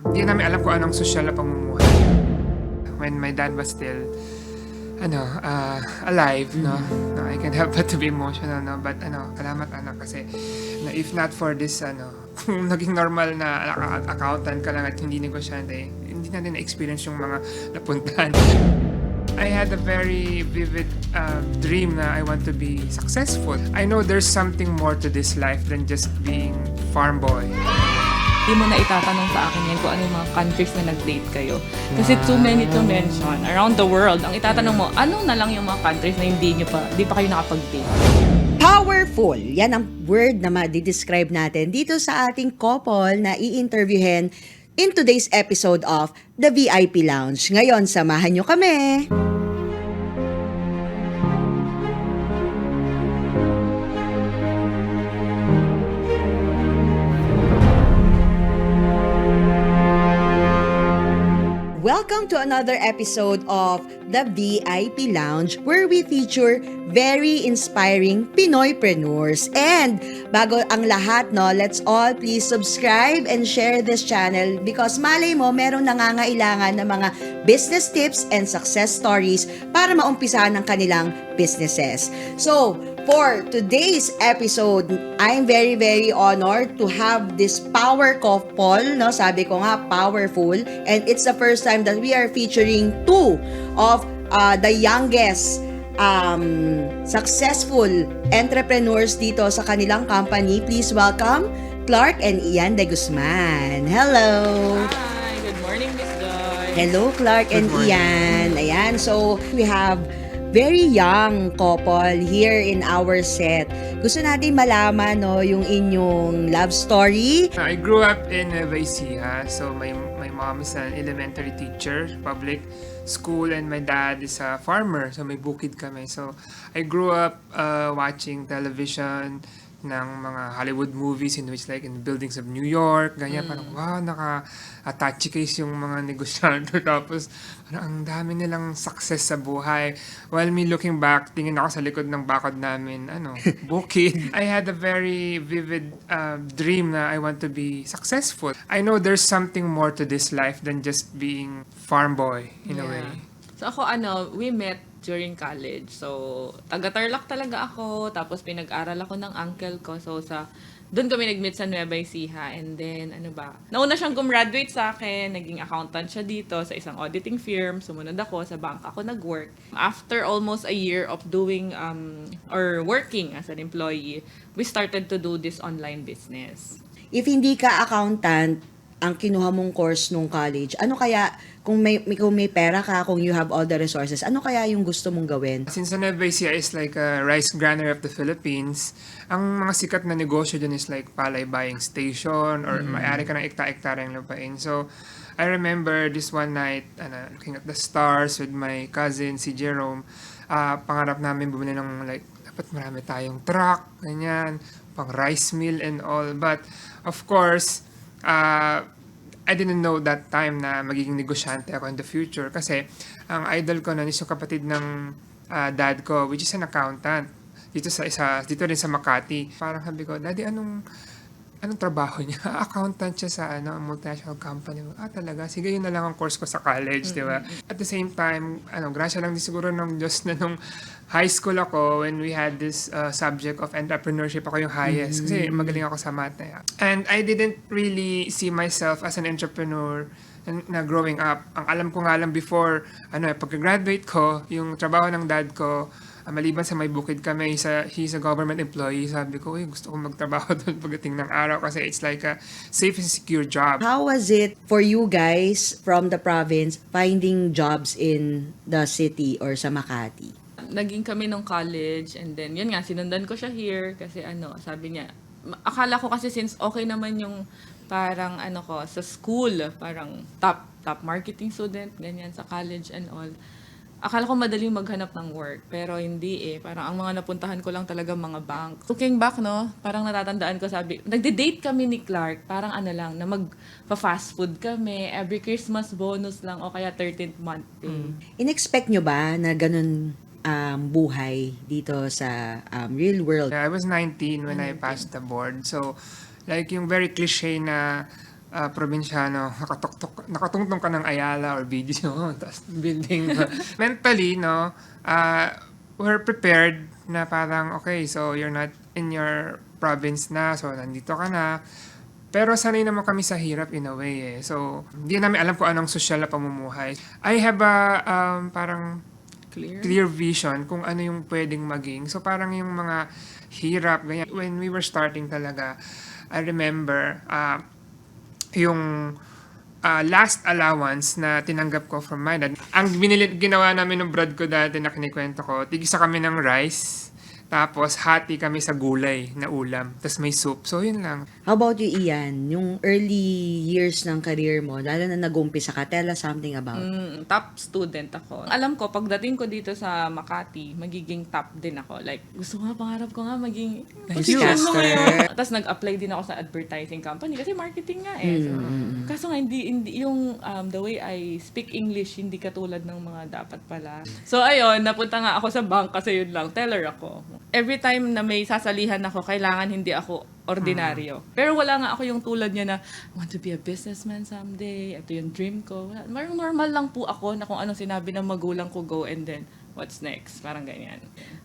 Hindi namin alam kung anong sosyal na pamumuhay. When my dad was still, alive, no? No, I can't help but to be emotional, no? But, salamat anak kasi, na if not for this, kung naging normal na accountant ka lang at hindi negosyante, hindi natin na-experience yung mga napuntahan. I had a very vivid dream na I want to be successful. I know there's something more to this life than just being farm boy. Hindi mo na itatanong sa akin yan kung ano yung mga countries na nag-date kayo. Kasi too many to mention. Around the world, ang itatanong mo, ano na lang yung mga countries na hindi pa kayo nakapag-date? Powerful. Yan ang word na ma-describe natin dito sa ating couple na i-interviewin in today's episode of The VIP Lounge. Ngayon, samahan nyo kami. Welcome to another episode of The VIP Lounge where we feature very inspiring Pinoypreneurs. And bago ang lahat, no, let's all please subscribe and share this channel because malay mo, merong nangangailangan ng mga business tips and success stories para maumpisahan ng kanilang businesses. So, for today's episode, I'm very, very honored to have this power couple, no? Sabi ko nga, powerful. And it's the first time that we are featuring two of the youngest successful entrepreneurs dito sa kanilang company. Please welcome Clark and Ian De Guzman. Hello! Hi! Good morning, Miss Joy! Hello, Clark and Ian. Ayan, so we have very young couple here in our set. Gusto natin malaman, no, yung inyong love story. I grew up in Nueva Ecija, so my mom is an elementary teacher, public school, and my dad is a farmer, so may bukid kami. So I grew up watching television ng mga Hollywood movies in which like in buildings of New York, ganyan, parang wow, naka-touchy case yung mga negosyante. Tapos parang ang dami nilang success sa buhay. While me looking back, tingin ako sa likod ng bakod namin, bukid. I had a very vivid dream na I want to be successful. I know there's something more to this life than just being farm boy in a way. So ako, we met during college. So, taga-Tarlac talaga ako. Tapos, pinag-aral ako ng uncle ko. So, doon kami nag-meet sa Nueva Ecija. And then, nauna siyang gumraduate sa akin. Naging accountant siya dito sa isang auditing firm. Sumunod ako, sa bank ako nag-work. After almost a year of doing, or working as an employee, we started to do this online business. If hindi ka accountant, ang kinuha mong course nung college, ano kaya, kung may pera ka, kung you have all the resources, ano kaya yung gusto mong gawin? Since the Nueva Ecija is like a rice granary of the Philippines, ang mga sikat na negosyo dyan is like palay buying station or may-ari ka ng ekta-ektara yung lupain. So, I remember this one night, looking at the stars with my cousin, si Jerome, pangarap namin bumili ng like, dapat marami tayong truck, ganyan, pang rice mill and all. But, of course, I didn't know that time na magiging negosyante ako in the future kasi ang idol ko nun is yung kapatid ng dad ko, which is an accountant dito rin sa Makati. Parang sabi ko, Daddy, anong trabaho niya? Accountant siya sa multinational company. Talaga? Sige, yun na lang ang course ko sa college, di ba? At the same time, grasya lang din siguro ng Diyos na nung high school ako, when we had this subject of entrepreneurship, ako yung highest. Kasi magaling ako sa math na yan. And I didn't really see myself as an entrepreneur na growing up. Ang alam ko nga lang before, pagka-graduate ko, yung trabaho ng dad ko, maliban sa may bukid kami, he's a government employee. Sabi ko, gusto kong magtrabaho doon pagdating ng araw kasi it's like a safe and secure job. How was it for you guys from the province finding jobs in the city or sa Makati? Naging kami nung college and then, yun nga, sinundan ko siya here kasi sabi niya, akala ko kasi since okay naman yung parang sa school, parang top marketing student, ganyan, sa college and all. Akala ko madaling maghanap ng work, pero hindi eh. Parang ang mga napuntahan ko lang talaga mga bank. Looking back, no, parang natatandaan ko, nagde-date kami ni Clark, parang na magpa-fast food kami, every Christmas bonus lang, o kaya 13th month pay. In-expect nyo ba na ganun buhay dito sa real world? I was 19 when I passed the board. So, like yung very cliche na probinsyano, nakatungtong ka ng Ayala or BGC, tapos building. Mentally, no, we're prepared na parang, okay, so you're not in your province na, so nandito ka na. Pero sanay naman kami sa hirap in a way eh. So, hindi namin alam kung anong social na pamumuhay. I have a parang clear vision kung ano yung pwedeng maging. So, parang yung mga hirap, ganyan. When we were starting talaga, I remember, yung last allowance na tinanggap ko from my dad. Ang ginawa namin ng brad ko dati na kinikwento ko, tigisa kami ng rice, tapos hati kami sa gulay na ulam, tapos may soup. So, yun lang. How about you, Ian? Yung early years ng career mo, lalo na nag-umpisa ka, tell us something about. Top student ako. Alam ko, pagdating ko dito sa Makati, magiging top din ako. Like, gusto ko nga, pangarap ko nga maging Newscaster. Tapos nag-apply din ako sa advertising company kasi marketing nga eh. So, kaso nga, hindi yung the way I speak English, hindi katulad ng mga dapat pala. So, ayun, napunta nga ako sa bank kasi yun lang, teller ako. Every time na may sasalihan ako, kailangan hindi ako ordinaryo. Pero wala nga ako yung tulad niya na, want to be a businessman someday, ito yung dream ko. Parang normal lang po ako na kung anong sinabi ng magulang ko, go and then, what's next? Parang ganyan.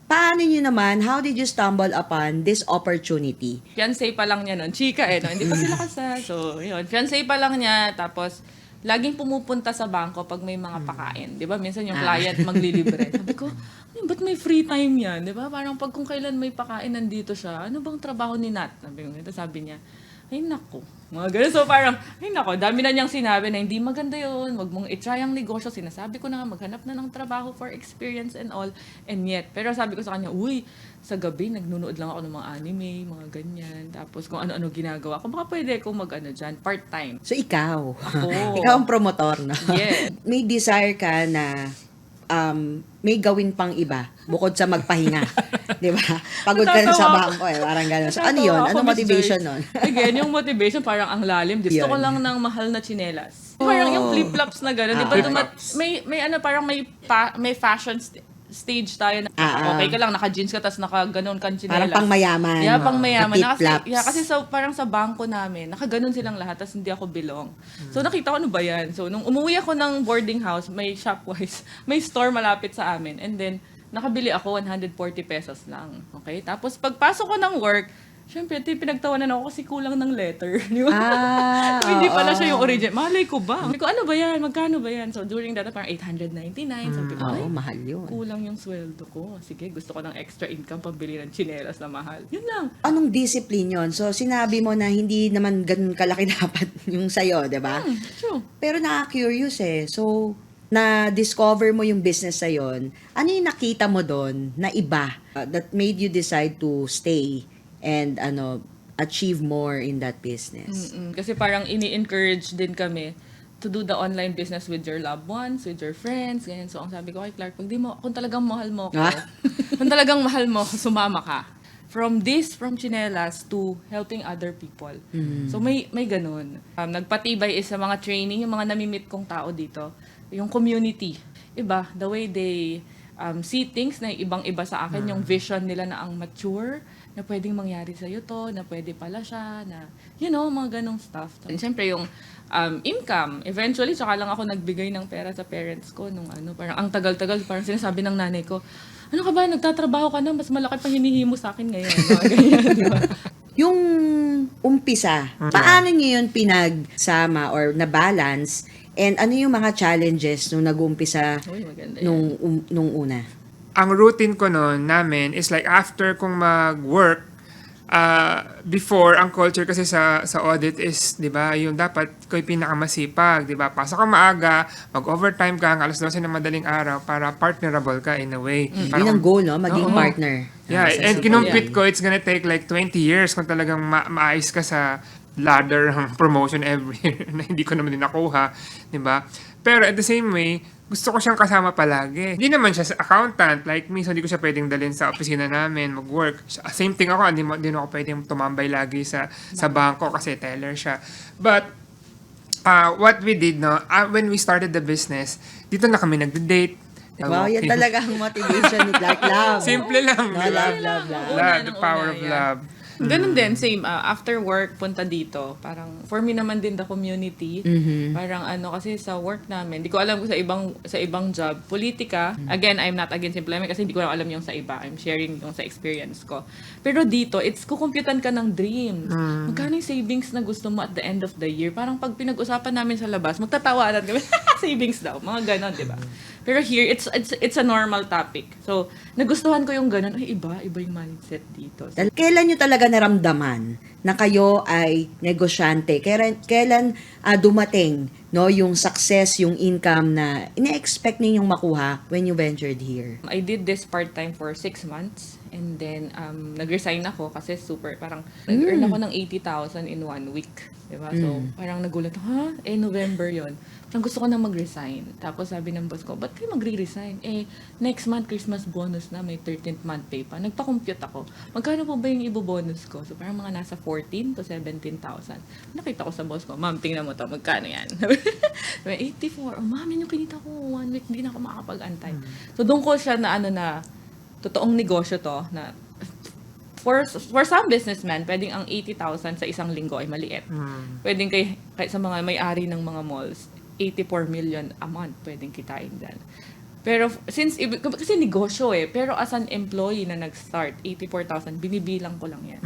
Paano nyo naman, how did you stumble upon this opportunity? Fiancé pa lang niya nun. Chika eh, no? Hindi pa sila kasal. So, yun. Fiancé pa lang niya, tapos, laging pumupunta sa bangko pag may mga pakain. Di ba? Minsan yung client maglilibre. Sabi ko, ba't may free time yan? Di ba? Parang pag kung kailan may pakain, nandito siya. Ano bang trabaho ni Nat? Sabi niya, ay nako. Mga ganun. So parang, ay nako, dami na niyang sinabi na hindi maganda yun. Wag mong itry ang negosyo. Sinasabi ko na nga, maghanap na ng trabaho for experience and all. And yet, pero sabi ko sa kanya, uy, sa gabi, nagnunood lang ako ng mga anime, mga ganyan. Tapos kung ano-ano ginagawa ko, baka pwede akong mag-ano dyan, part-time. So, ikaw. Ako. Ikaw ang promotor, no? Yes. May desire ka na may gawin pang iba bukod sa magpahinga. Di ba? Pagod ka na sa bangko eh. Parang gano'n. So, ano yun? Ano motivation nun? Again, yung motivation parang ang lalim. Gusto ko Yun. lang ng mahal na tsinelas. Parang yung flip-flops na gano'n. Di ba? Flip-flops. May ano, parang may fashion stage tayo na okay ka lang, naka-jeans ka, tapos naka-ganon kang tsinelas. Parang pang mayaman. Yeah, pang mayaman. Flip-flops. Kasi parang sa bangko namin, nakaganon silang lahat, tapos hindi ako belong. So nakita ko, ano ba yan? So nung umuwi ako ng boarding house, may Shopwise, may store malapit sa amin. And then, nakabili ako 140 pesos lang. Okay? Tapos pagpasok ko ng work, syempre, pinagtawanan ako kasi kulang ng letter. Di ba? So, hindi pala siya yung original. Malay ko ba? Sabi ko, ano ba yan? Magkano ba yan? So, during that, parang 899. Sabi ko, ay, Oo, mahal yun. kulang yung sweldo ko. Sige, gusto ko ng extra income pambili ng tsinelas na mahal. Yun lang. Anong discipline yon? So, sinabi mo na hindi naman ganun kalaki dapat yung sayo, di ba? True. Pero nakaka-curious eh. So, na-discover mo yung business sa yon. Ano yung nakita mo doon na iba that made you decide to stay and achieve more in that business? Kasi parang ini-encourage din kami to do the online business with your loved ones, with your friends, ganyan. So, ang sabi ko kay Clark, kung talagang mahal mo ko, kung talagang mahal mo, sumama ka. From chinelas to helping other people. So, may ganun. Nagpatibay is sa mga training, yung mga namimit kong tao dito, yung community. Iba, the way they see things na ibang-iba sa akin, yung vision nila na ang mature, na pwedeng mangyari sa'yo to, na pwede pala siya, na, mga ganong stuff. And syempre, yung income, eventually, tsaka lang ako nagbigay ng pera sa parents ko nung parang ang tagal-tagal, parang sinasabi ng nanay ko, ano ka ba, nagtatrabaho ka na, mas malaki pa hinihimo sa akin ngayon. Ganyan, di ba? Yung umpisa, paano niyo yun pinagsama or na-balance? And ano yung mga challenges nung nag-umpisa Uy, maganda yan. nung una? Ang routine ko noon namin is like after kong mag-work, before, ang culture kasi sa audit is, di ba, yung dapat ko'y pinakamasipag, di ba? Pasok ka maaga, mag-overtime ka, alas 12 ng madaling araw para partnerable ka in a way. Yun ang goal, no? Maging Oo. partner. Yeah, Sa and support. kinumpit ko, it's gonna take like 20 years kung talagang maayos ka sa ladder ng promotion every year na hindi ko naman din nakuha, di ba? Pero at the same way, gusto ko siyang kasama palagi. Hindi naman siya accountant. Like me, so hindi ko siya pwedeng dalhin sa opisina namin, mag-work. Same thing ako, hindi ako pwedeng tumambay lagi sa bangko kasi teller siya. But, what we did, when we started the business, dito na kami nagde-date. Wow, yan talaga ang motivation ni Clark. Love. Simple lang, No, di ba? love. Love, the power of love. Ganun din, same. After work, punta dito. Parang, for me naman din the community. Parang kasi sa work namin, di ko alam kung sa ibang job, politika. Again, I'm not against employment kasi hindi ko alam yung sa iba. I'm sharing yung sa experience ko. Pero dito, kukumputan ka ng dreams. Magkano yung savings na gusto mo at the end of the year? Parang pag pinag-usapan namin sa labas, magtatawanan kami, savings daw. Mga ganon, di ba? Pero here, it's a normal topic. So, nagustuhan ko yung ganon. Ay, iba yung mindset dito. So, Kailan nyo talaga naramdaman na kayo ay negosyante? Kailan dumating yung success, yung income na ina-expect ninyong makuha when you ventured here? I did this part-time for 6 months. And then, nag-resign ako kasi parang, nag-earn ako ng 80,000 in 1 week. Diba? So, parang nagulat ako, November yon. Parang gusto ko na mag-resign. Tapos sabi ng boss ko, ba't kayo magre-resign? Next month, Christmas bonus na, may 13th month pay pa. Nagpa-compute ako. Magkano po ba yung ibo-bonus ko? So, parang mga nasa 14 to 17,000. Nakita ko sa boss ko, ma'am, tingnan mo to, magkano yan? 84. Oh, ma'am, yun yung kinita ko. 1 week, hindi na ako makakapag-antay. So, doon ko siya na totoong negosyo to, na for some businessman, pwedeng ang 80,000 sa isang linggo ay maliit. Pwedeng kay sa mga may-ari ng mga malls, 84 million a month pwedeng kitain dyan. Pero kasi negosyo pero as an employee na nag-start, 84,000, binibilang ko lang yan.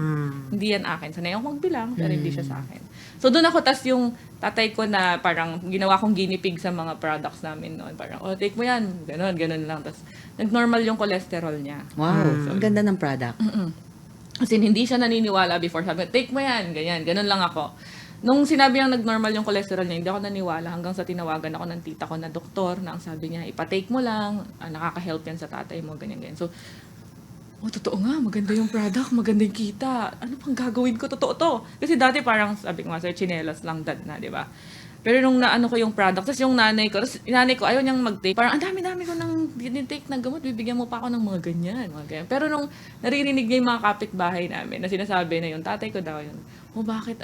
Hindi yan akin. Sanay akong magbilang, pero hindi siya sa akin. So doon ako, tas yung tatay ko na parang ginawa kong guinea pig sa mga products namin noon. Parang, take mo yan. Ganun lang. Tas nag-normal yung cholesterol niya. Wow, ang ganda ng product. Kasi hindi siya naniniwala before. Sabi, take mo yan. Ganun lang ako. Nung sinabi niyang nag-normal yung cholesterol niya, hindi ako naniwala hanggang sa tinawagan ako ng tita ko na doktor na ang sabi niya, ipatake mo lang, nakaka-help yan sa tatay mo, ganyan. So, totoo nga, maganda yung product, maganda yung kita. Ano pang gagawin ko? Totoo to. Kasi dati parang, sabi ko nga, sir, chinelas lang dad na, di ba? Pero nung naano ko yung product, tapos yung nanay ko ayaw niyang mag-take. Parang, ang dami-dami ko nang take ng gamot, bibigyan mo pa ako ng mga ganyan. Pero nung naririnig niya yung mga kapitbahay namin, na sinasabi na yung tatay ko daw yun, bakit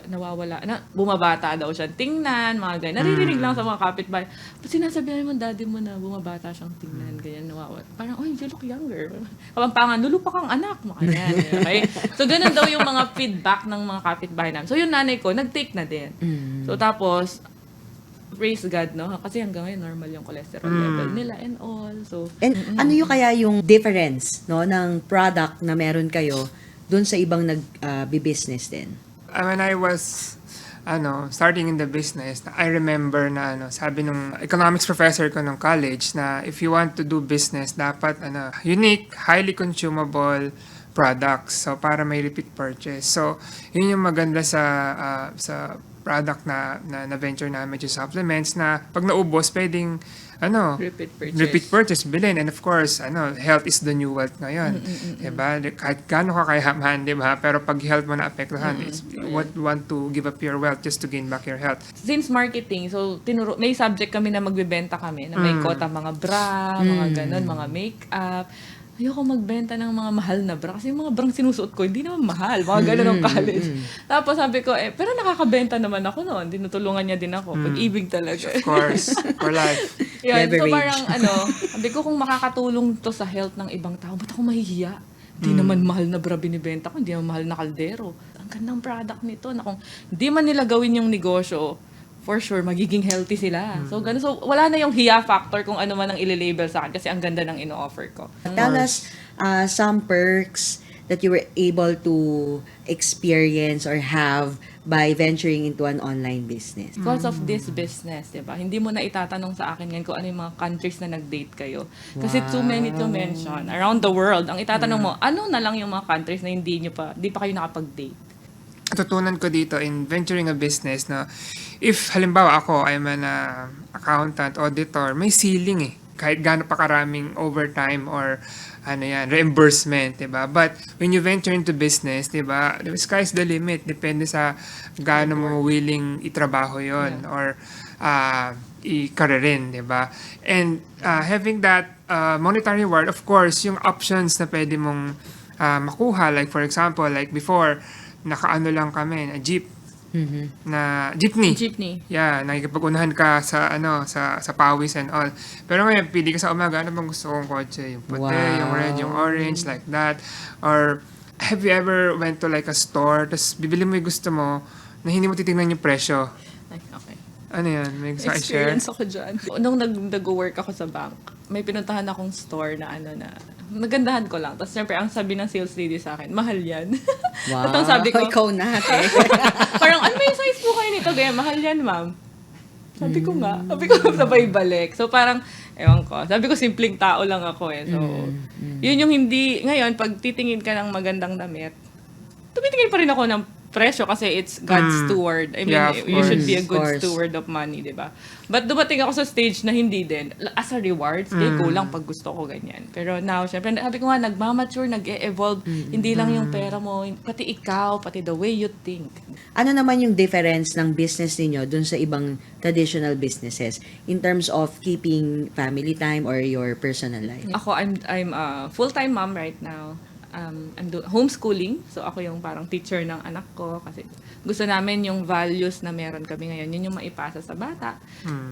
nawawala, bumabata daw siya tingnan, mga ganyan. Naririnig lang sa mga kapitbahay. Pag sinasabi mo, daddy mo na bumabata siyang tingnan, ganyan, nawawala. Parang, you look younger. Kapampangan, lulupa kang anak, mga ganyan. Okay? So, ganun daw yung mga feedback ng mga kapitbahay namin. So, yung nanay ko, nag-take na din. So, tapos, praise God, no? Kasi hanggang ngayon, normal yung cholesterol level nila and all. So, And ano yung kaya yung difference ng product na meron kayo doon sa ibang nag-business din? When I was starting in the business, I remember na sabi nung economics professor ko nung college na if you want to do business, dapat unique, highly consumable products. So para may repeat purchase. So yun yung maganda sa product na venture namin, yung supplements na pag naubos, pwedeng repeat purchase, bilhin. And of course, health is the new wealth ngayon. Diba? Kahit gaano ka kayaman, diba? Pero pag health mo na-apektuhan, it's want to give up your wealth just to gain back your health. Since marketing, so may subject kami na magbebenta kami, na may quota mga bra, mga ganun, mga makeup. Ayoko magbenta ng mga mahal na bra kasi yung mga brang sinusuot ko, hindi naman mahal. Mga gano'n ng college. Tapos sabi ko, pero nakakabenta naman ako noon. Tinutulungan niya din ako. Pag-ibig talaga. Of course. For life. Yan. So Leverage. parang sabi ko kung makakatulong to sa health ng ibang tao, ba't ako mahihiya? Hindi naman mahal na bra binibenta ko, hindi naman mahal na kaldero. Ang gandang product nito na kung hindi man nila gawin yung negosyo, for sure, magiging healthy sila. So, ganun. So, wala na yung hiya factor kung ano man ang ililabel sa akin kasi ang ganda ng ino-offer ko. Tell us some perks that you were able to experience or have by venturing into an online business. Because of this business, diba? Hindi mo na itatanong sa akin yan kung ano yung mga countries na nag-date kayo. Kasi too many to mention. Around the world, ang itatanong mo, ano na lang yung mga countries na hindi pa kayo nakapag-date? Natutunan ko dito in venturing a business na if halimbawa ako I'm an accountant, auditor, may ceiling kahit gaano pa karaming overtime or reimbursement, diba? But when you venture into business, diba, the sky's the limit. Depende sa gaano mo willing itrabaho yon or i-careerin, diba? And having that monetary reward, of course, yung options na pwede mong makuha, like for example, like before, nakaano lang kami, na jeep, na jeepney. Yeah, nakikipag-unahan ka sa sa pawis and all. Pero ngayon, pili ka sa umaga, ano bang gusto kong kotse? Yung puti, yung red, yung orange, like that. Or have you ever went to like a store, tapos bibili mo yung gusto mo, na hindi mo titignan yung presyo? Like, okay. Ano yan? May gusto ka i-share? Experience ako dyan. Nung nag-work ako sa bank, may pinuntahan akong store na nagandahan ko lang. Tapos siyempre, ang sabi ng sales lady sa akin, mahal yan. Wow. At ang sabi ko, Ikaw na, ate. parang, ano ba yung size po kayo nito? Gaya, mahal yan, ma'am. Sabi ko nga. Sabi ko, sabay balik. So parang, ewan ko. Sabi ko, simpleng tao lang ako eh. So, yun yung hindi, ngayon, pag titingin ka ng magandang damit, tumitingin pa rin ako ng presyo kasi it's God's steward. I mean, Yeah, of you should be a course. good Of course. steward of money, di ba? But dumating ako sa stage na hindi din. As a reward, stay ko lang pag gusto ko ganyan. Pero now, syempre, sabi ko nga, nagmamature, nag-e-evolve. Hindi lang yung pera mo, pati ikaw, pati the way you think. Ano naman yung difference ng business ninyo dun sa ibang traditional businesses in terms of keeping family time or your personal life? Ako, I'm a full-time mom right now. I'm homeschooling. So, ako yung parang teacher ng anak ko kasi gusto namin yung values na meron kami ngayon. Yun yung maipasa sa bata.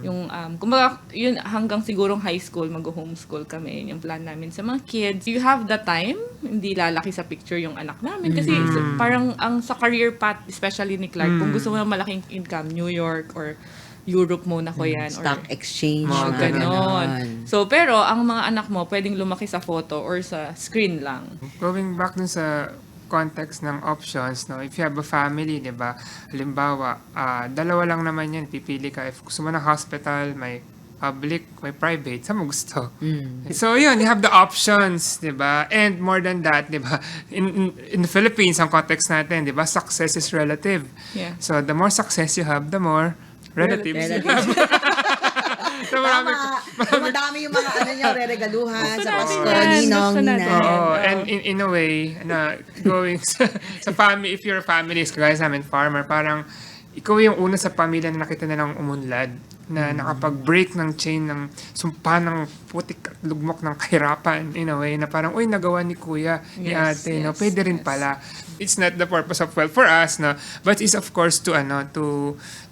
Yung, kumbaga, yun hanggang sigurong high school, mag-homeschool kami. Yun yung plan namin sa mga kids. You have the time, hindi lalaki sa picture yung anak namin. Kasi parang ang sa career path, especially ni Clark, kung gusto mo ng malaking income, New York or Europe muna ko yan. Stock or exchange, Mga mga ganon. ganon. So, pero ang mga anak mo, pwedeng lumaki sa photo or sa screen lang. Going back dun sa context ng options, no? If you have a family, di ba? Halimbawa, dalawa lang naman yan. Pipili ka. If gusto mo ng hospital, may public, may private. Saan mo gusto? So, yun. You have the options, di ba? And more than that, di ba? In the Philippines, ang context natin, di ba? Success is relative. Yeah. So, the more success you have, the more relatives you have. So, Tama. marami Madami yung mga ano niya, reregaluhan Gusto sa natin Pasko, yan. ninong, Gusto natin. ninang. Oo, and in a way, na going sa family, if your family is guys namin farmer, parang ikaw yung una sa pamilya na nakita nilang umunlad, na nakapag-break ng chain ng sumpa ng putik at lugmok ng kahirapan in a way na parang, uy, nagawa ni kuya, ni Yes, ate, no? yes, Pwede rin yes. pala. It's not the purpose of wealth for us, no? But it's of course to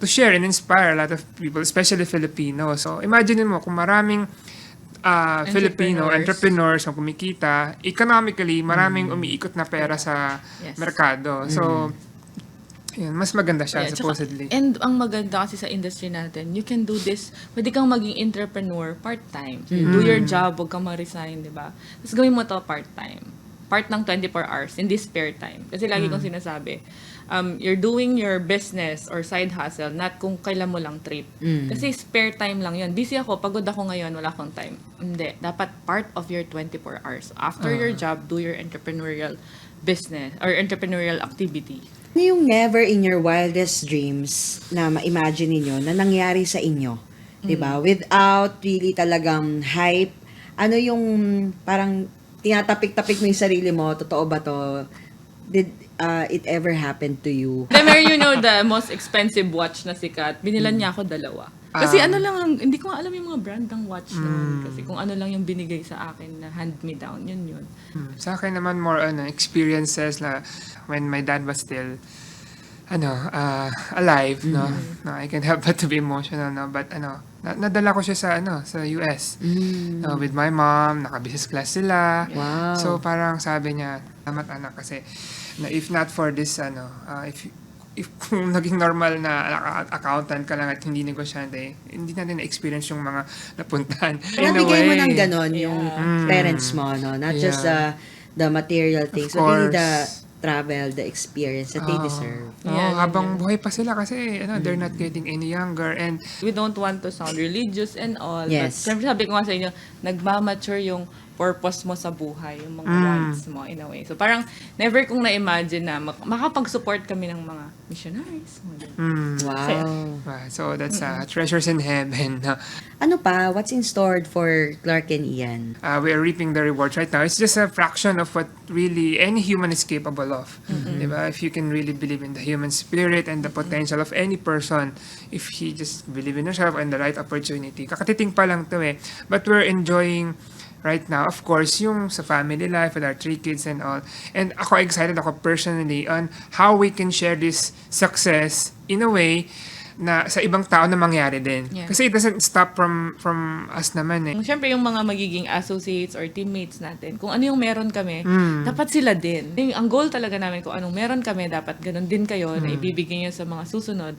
share and inspire a lot of people, especially Filipinos. So imagine mo kung maraming Filipino entrepreneurs ang kumikita, economically, maraming umiikot na pera sa Yes. merkado. So, yun, mas maganda siya, Yeah, tsaka- supposedly. and ang maganda kasi sa industry natin, you can do this, pwede kang maging entrepreneur part-time. So, you do your job, huwag kang ma-resign, di ba? Tapos gawin mo to part-time. Part ng 24 hours, hindi spare time. Kasi lagi kong sinasabi, you're doing your business or side hustle, not kung kailan mo lang trip. Kasi spare time lang yun. Busy ako, pagod ako ngayon, wala akong time. Hindi. Dapat part of your 24 hours. After your job, do your entrepreneurial business or entrepreneurial activity. Ano yung never in your wildest dreams na ma-imagine ninyo na nangyari sa inyo? Diba? Without really talagang hype. Ano yung parang tinatapik-tapik mo yung sarili mo? Totoo ba to? Did it ever happen to you? Remember, you know, the most expensive watch na sikat, binilan niya ako 2. Kasi ano lang, hindi ko alam yung mga brand ng watch noon. Kasi kung ano lang yung binigay sa akin na hand-me-down, yun. Sa akin naman more experiences na when my dad was still alive, no? No, I can't help but to be emotional, no? But nadala ko siya sa US. No, with my mom, naka-business class sila. Wow. So parang sabi niya, salamat anak kasi if not for this if kung naging normal na accountant ka lang at hindi negosyante, hindi natin na-experience yung mga napuntahan. In a Nabigay mo way. ng ganon yung parents mo, no? Not just the material things, but really the travel, the experience that they deserve. Yeah, Habang buhay pa sila kasi they're not getting any younger and We don't want to sound religious and all. Yes. But siyempre sabi ko nga sa inyo, nagmamature yung purpose mo sa buhay, yung mga wants mo in a way. So parang never kong na-imagine na makapag-support kami ng mga missionaries. Wow. so that's treasures in heaven. Ano pa? What's in store for Clark and Ian? We are reaping the rewards right now. It's just a fraction of what really any human is capable of. Diba? If you can really believe in the human spirit and the potential of any person, if he just believe in himself and the right opportunity. Kakatiting pa lang to eh. But we're enjoying right now, of course, yung sa family life with our 3 kids and all. And ako excited ako personally on how we can share this success in a way na sa ibang tao na mangyari din. Yeah. Kasi it doesn't stop from us naman eh. Siyempre, yung mga magiging associates or teammates natin, kung ano yung meron kami, dapat sila din. Ang goal talaga namin, kung anong meron kami, dapat ganun din kayo na ibibigay nyo sa mga susunod,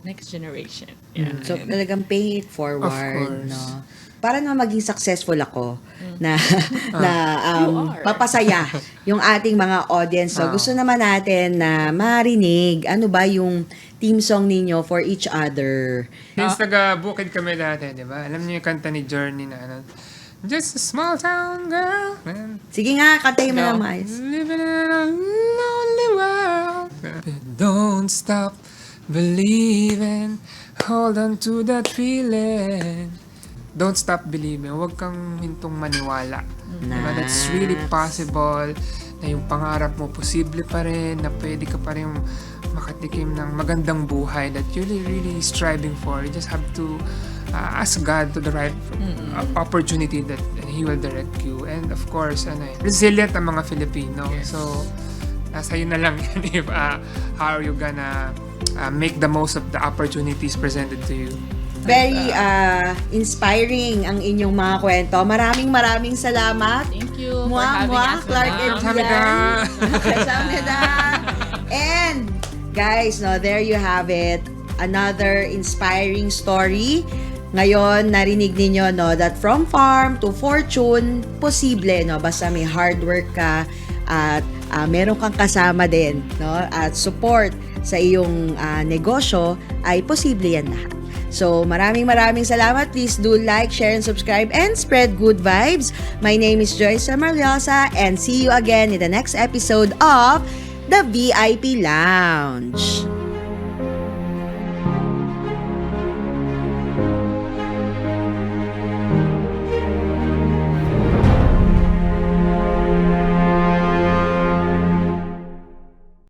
next generation. Yeah. So, talagang pay it forward, Of course. no? Para naman maging successful ako na You are. papasaya yung ating mga audience. So, gusto naman natin na marinig ano ba yung team song ninyo for each other. Since taga-Bukid kami dati, di ba? Alam niyo yung kanta ni Journey na ano, Just a small town girl. Sige nga, kantayin mo Go. na maayos. Living in a lonely world. Don't stop believing. Hold on to that feeling. Don't stop believing. Huwag kang hintong maniwala. Diba? That's really possible. Na yung pangarap mo, posible pa rin. Na pwede ka pa rin makatikim ng magandang buhay that you're really striving for. You just have to ask God to the right opportunity that He will direct you. And of course, resilient ang mga Filipino. Yes. So, nasa yun na lang yan if how are you gonna make the most of the opportunities presented to you. Very inspiring ang inyong mga kwento. Maraming salamat. Thank you for Mwah, having mwah, us. Clark ma'am. and Kamsahamnida. Kamsahamnida. And guys, no, there you have it. Another inspiring story. Ngayon, narinig ninyo, no, that from farm to fortune, posible, no, basta may hard work ka at meron kang kasama din, no, at support sa iyong negosyo, ay posible yan lahat. So, maraming salamat. Please do like, share, and subscribe, and spread good vibes. My name is Joyce Marliosa, and see you again in the next episode of The VIP Lounge.